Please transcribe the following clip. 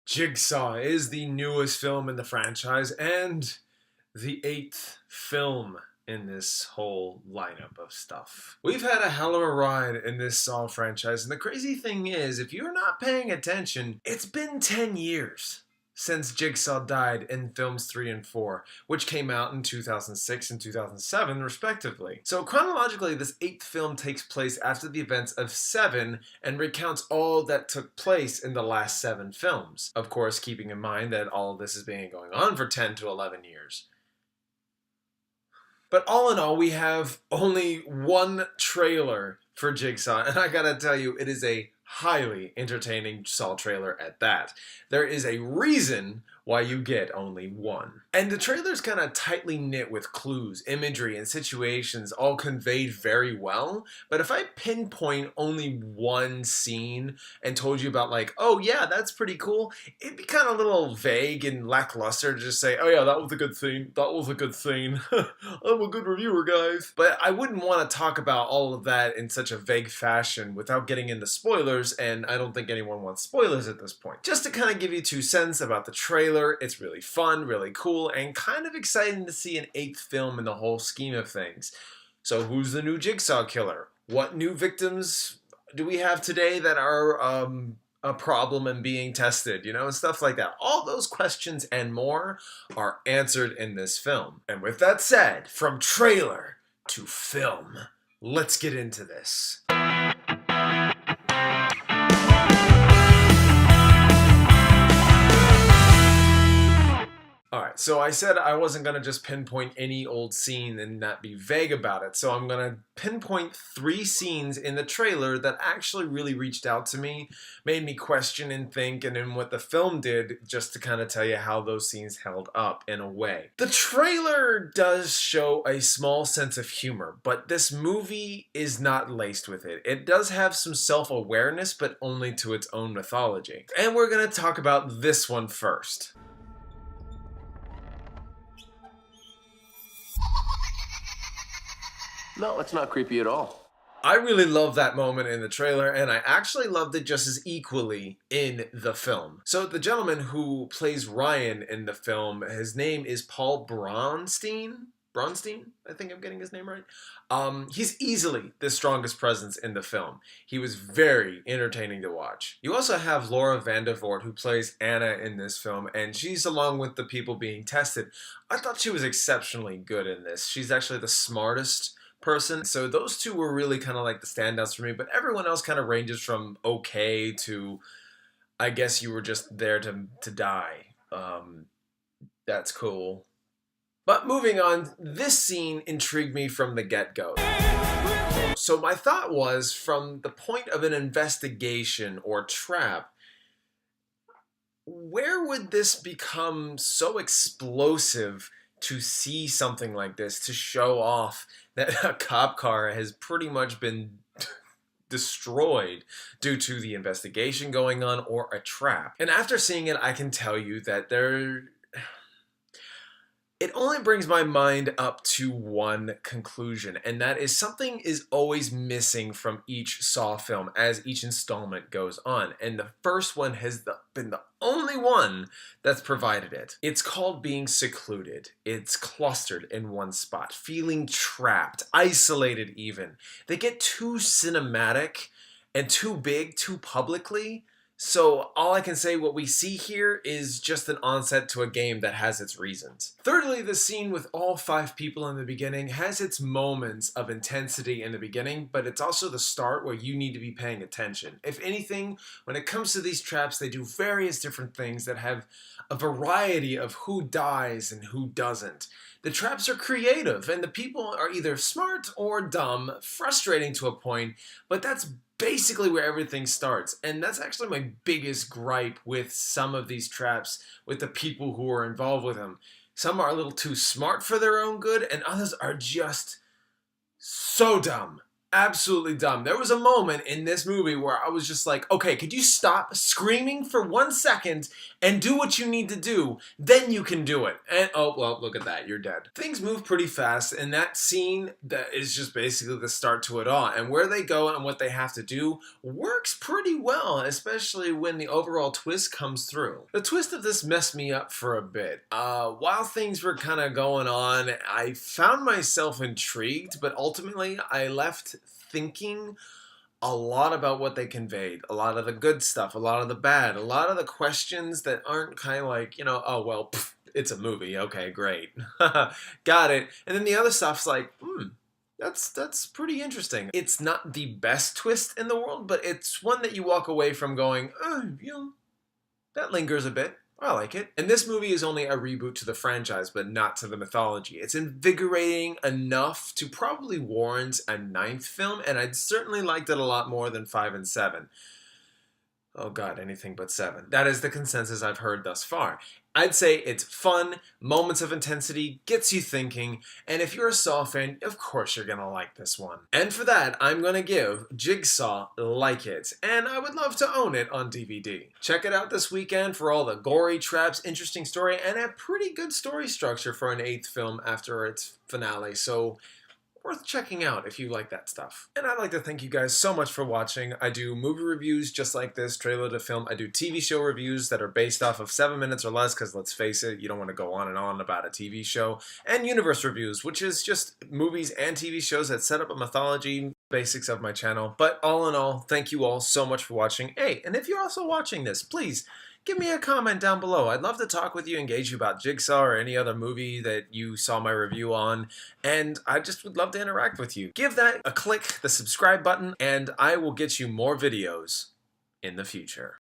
Jigsaw is the newest film in the franchise and the 8th film in this whole lineup of stuff. We've had a hell of a ride in this Saw franchise, and the crazy thing is, if you're not paying attention, it's been 10 years since Jigsaw died in films 3 and 4, which came out in 2006 and 2007 respectively. So chronologically, this 8th film takes place after the events of 7 and recounts all that took place in the last 7 films. Of course, keeping in mind that all of this has been going on for 10 to 11 years. But all in all, we have only one trailer for Jigsaw, and I gotta tell you, it is a highly entertaining Saw trailer at that. There is a reason why you get only one. And the trailer's kind of tightly knit with clues, imagery, and situations all conveyed very well. But if I pinpoint only one scene and told you about like, oh yeah, that's pretty cool, it'd be kind of a little vague and lackluster to just say, oh yeah, that was a good scene, that was a good scene. I'm a good reviewer, guys. But I wouldn't want to talk about all of that in such a vague fashion without getting into spoilers, and I don't think anyone wants spoilers at this point. Just to kind of give you 2 cents about the trailer, it's really fun, really cool, and kind of exciting to see an 8th film in the whole scheme of things. So who's the new Jigsaw killer? What new victims do we have today that are a problem and being tested, you know, stuff like that. All those questions and more are answered in this film. And with that said, from trailer to film, let's get into this. Alright, so I said I wasn't going to just pinpoint any old scene and not be vague about it, so I'm going to pinpoint 3 scenes in the trailer that actually really reached out to me, made me question and think, and then what the film did, just to kind of tell you how those scenes held up in a way. The trailer does show a small sense of humor, but this movie is not laced with it. It does have some self-awareness, but only to its own mythology. And we're going to talk about this one first. No, it's not creepy at all. I really love that moment in the trailer, and I actually loved it just as equally in the film. So the gentleman who plays Ryan in the film, his name is Paul Braunstein? Braunstein? I think I'm getting his name right. He's easily the strongest presence in the film. He was very entertaining to watch. You also have Laura Vandervoort, who plays Anna in this film, and she's along with the people being tested. I thought she was exceptionally good in this. She's actually the smartest person. So those 2 were really kind of like the standouts for me, but everyone else kind of ranges from okay to I guess you were just there to die. That's cool. But moving on, this scene intrigued me from the get-go. So my thought was, from the point of an investigation or trap, where would this become so explosive to see something like this, to show off that a cop car has pretty much been destroyed due to the investigation going on or a trap? And after seeing it, I can tell you that it only brings my mind up to one conclusion, and that is something is always missing from each Saw film as each installment goes on, and the first one has been the only one that's provided it. It's called being secluded. It's clustered in one spot, feeling trapped, isolated even. They get too cinematic and too big, too publicly. So all I can say, what we see here is just an onset to a game that has its reasons. Thirdly, the scene with all 5 people in the beginning has its moments of intensity in the beginning, but it's also the start where you need to be paying attention. If anything, when it comes to these traps, they do various different things that have a variety of who dies and who doesn't. The traps are creative, and the people are either smart or dumb, frustrating to a point, but that's basically where everything starts. And that's actually my biggest gripe with some of these traps, with the people who are involved with them. Some are a little too smart for their own good, and others are just so dumb. absolutely dumb. There was a moment in this movie where I was just like, okay, could you stop screaming for 1 second and do what you need to do? Then you can do it. And oh, well, look at that. You're dead. Things move pretty fast, and that scene that is just basically the start to it all. And where they go and what they have to do works pretty well, especially when the overall twist comes through. The twist of this messed me up for a bit. While things were kind of going on, I found myself intrigued, but ultimately I left thinking a lot about what they conveyed. A lot of the good stuff, a lot of the bad, a lot of the questions that aren't kind of like, oh, well, pff, it's a movie. Okay, great. Got it. And then the other stuff's like, that's pretty interesting. It's not the best twist in the world, but it's one that you walk away from going, that lingers a bit. I like it. And this movie is only a reboot to the franchise, but not to the mythology. It's invigorating enough to probably warrant a 9th film, and I'd certainly liked it a lot more than 5 and 7. Oh god, anything but 7. That is the consensus I've heard thus far. I'd say it's fun, moments of intensity, gets you thinking, and if you're a Saw fan, of course you're gonna like this one. And for that, I'm gonna give Jigsaw Like It, and I would love to own it on DVD. Check it out this weekend for all the gory traps, interesting story, and a pretty good story structure for an 8th film after its finale, so worth checking out if you like that stuff. And I'd like to thank you guys so much for watching. I do movie reviews just like this, trailer to film. I do TV show reviews that are based off of 7 minutes or less, because let's face it, you don't want to go on and on about a TV show. And universe reviews, which is just movies and TV shows that set up a mythology, basics of my channel. But all in all, thank you all so much for watching. Hey, and if you're also watching this, please give me a comment down below. I'd love to talk with you, engage you about Jigsaw or any other movie that you saw my review on, and I just would love to interact with you. Give that a click, the subscribe button, and I will get you more videos in the future.